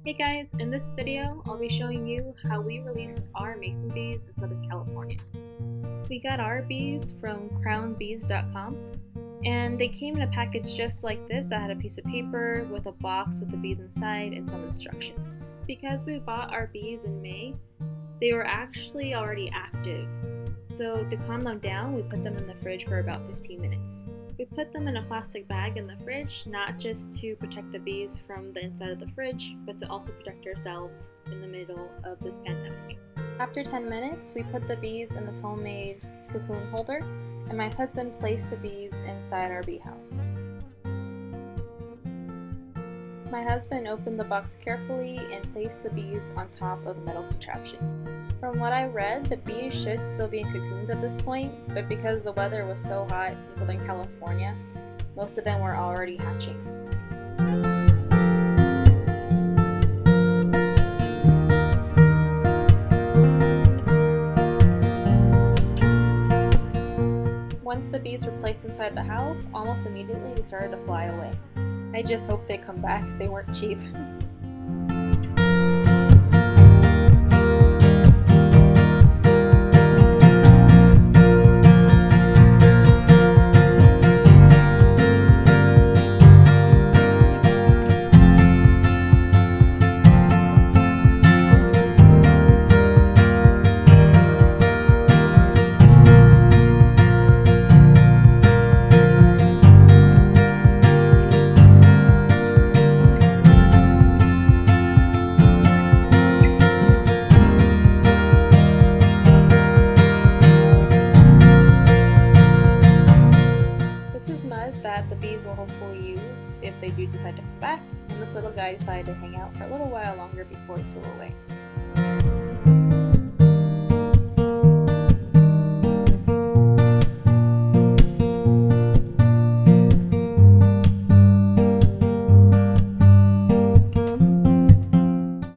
Hey guys, in this video, I'll be showing you how we released our mason bees in Southern California. We got our bees from crownbees.com, and they came in a package just like this that had a piece of paper with a box with the bees inside and some instructions. Because we bought our bees in May, they were actually already active. So to calm them down, we put them in the fridge for about 15 minutes. We put them in a plastic bag in the fridge, not just to protect the bees from the inside of the fridge, but to also protect ourselves in the middle of this pandemic. After 10 minutes, we put the bees in this homemade cocoon holder, and my husband placed the bees inside our bee house. My husband opened the box carefully and placed the bees on top of the metal contraption. From what I read, the bees should still be in cocoons at this point, but because the weather was so hot in Southern California, most of them were already hatching. Once the bees were placed inside the house, almost immediately they started to fly away. I just hope they come back, they weren't cheap. This is mud that the bees will hopefully use if they do decide to come back, and this little guy decided to hang out for a little while longer before he flew away.